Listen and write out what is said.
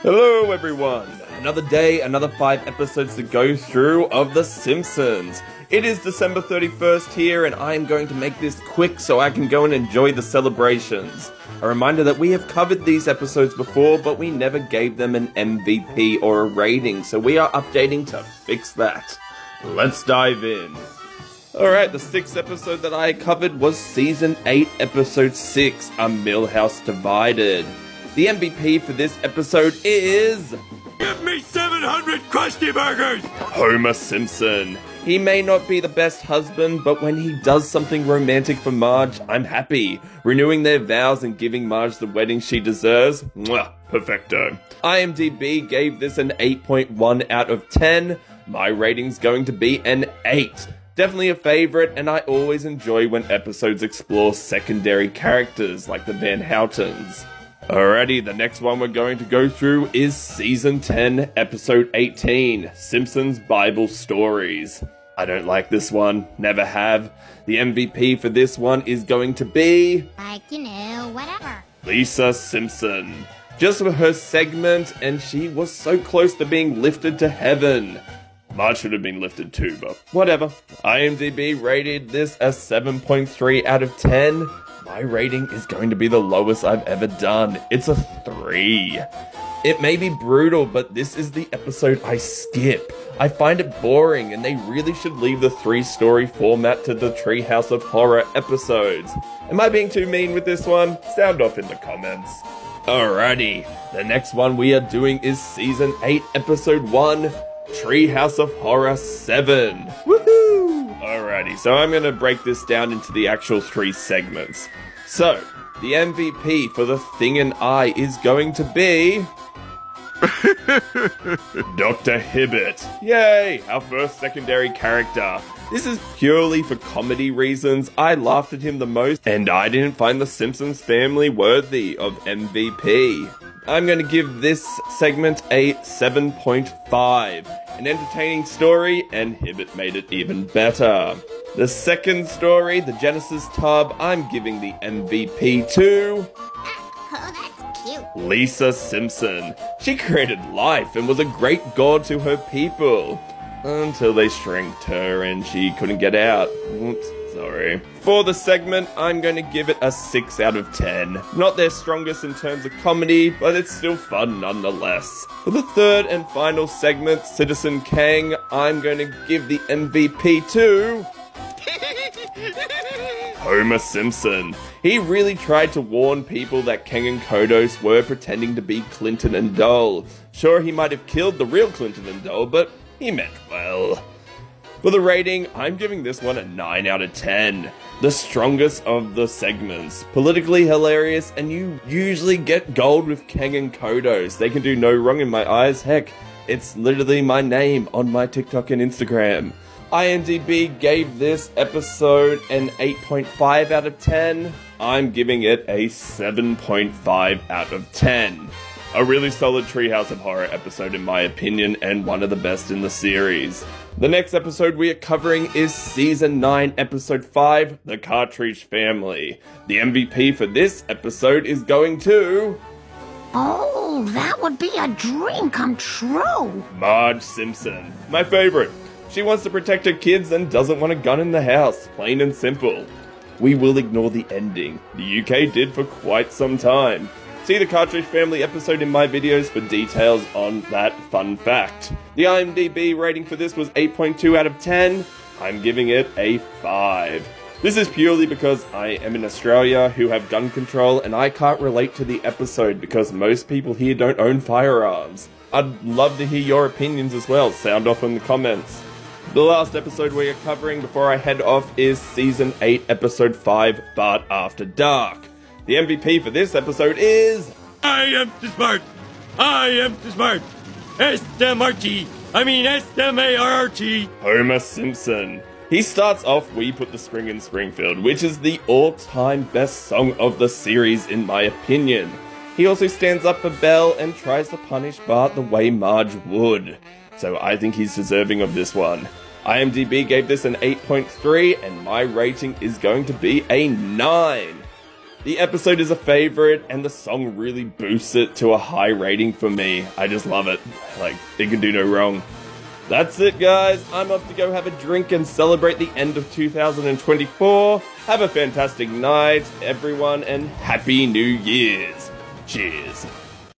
Hello everyone! Another day, another 5 episodes to go through of The Simpsons. It is December 31st here and I'm going to make this quick so I can go and enjoy the celebrations. A reminder that we have covered these episodes before, but we never gave them an MVP or a rating, so we are updating to fix that. Let's dive in. Alright, the 6th episode that I covered was Season 8, Episode 6, A Millhouse Divided. The MVP for this episode is... Give me 700 Krusty Burgers! Homer Simpson. He may not be the best husband, but when he does something romantic for Marge, I'm happy. Renewing their vows and giving Marge the wedding she deserves. Mwah, perfecto. IMDb gave this an 8.1 out of 10. My rating's going to be an 8. Definitely a favourite, and I always enjoy when episodes explore secondary characters like the Van Houtens. Alrighty, the next one we're going to go through is Season 10, Episode 18, Simpsons Bible Stories. I don't like this one, never have. The MVP for this one is going to be... whatever. Lisa Simpson. Just for her segment, and she was so close to being lifted to heaven. Marge should have been lifted too, but whatever. IMDb rated this a 7.3 out of 10. My rating is going to be the lowest I've ever done. It's a 3. It may be brutal, but this is the episode I skip. I find it boring, and they really should leave the 3-story format to the Treehouse of Horror episodes. Am I being too mean with this one? Sound off in the comments. Alrighty, the next one we are doing is Season 8, Episode 1, Treehouse of Horror 7. Woohoo! Alrighty, so I'm going to break this down into the actual 3 segments. So, the MVP for The Thing and I is going to be... Dr. Hibbert. Yay, our first secondary character. This is purely for comedy reasons. I laughed at him the most, and I didn't find the Simpsons family worthy of MVP. I'm going to give this segment a 7.5. An entertaining story, and Hibbert made it even better. The second story, the Genesis tub, I'm giving the MVP to... Oh, that's cute. Lisa Simpson. She created life and was a great god to her people. Until they shrinked her and she couldn't get out. Oops, sorry. For the segment, I'm going to give it a 6 out of 10. Not their strongest in terms of comedy, but it's still fun nonetheless. For the third and final segment, Citizen Kang, I'm going to give the MVP to... Homer Simpson. He really tried to warn people that Kang and Kodos were pretending to be Clinton and Dole. Sure, he might have killed the real Clinton and Dole, but he meant well. For the rating, I'm giving this one a 9 out of 10. The strongest of the segments. Politically hilarious, and you usually get gold with Kang and Kodos. They can do no wrong in my eyes. Heck, it's literally my name on my TikTok and Instagram. IMDb gave this episode an 8.5 out of 10. I'm giving it a 7.5 out of 10. A really solid Treehouse of Horror episode in my opinion, and one of the best in the series. The next episode we are covering is Season 9, Episode 5, The Cartridge Family. The MVP for this episode is going to... Oh, that would be a dream come true. Marge Simpson. My favorite. She wants to protect her kids and doesn't want a gun in the house, plain and simple. We will ignore the ending. The UK did for quite some time. See the Cartridge Family episode in my videos for details on that fun fact. The IMDb rating for this was 8.2 out of 10. I'm giving it a 5. This is purely because I am in Australia who have gun control and I can't relate to the episode because most people here don't own firearms. I'd love to hear your opinions as well. Sound off in the comments. The last episode we are covering before I head off is Season 8, Episode 5, Bart After Dark. The MVP for this episode is... I am too smart. I am too smart. S-M-R-T. I mean S-M-A-R-R-T. Homer Simpson. He starts off We Put the Spring in Springfield, which is the all-time best song of the series in my opinion. He also stands up for Belle and tries to punish Bart the way Marge would. So I think he's deserving of this one. IMDb gave this an 8.3 and my rating is going to be a 9. The episode is a favorite, and the song really boosts it to a high rating for me. I just love it. Like, it can do no wrong. That's it, guys. I'm off to go have a drink and celebrate the end of 2024. Have a fantastic night, everyone, and Happy New Year's. Cheers.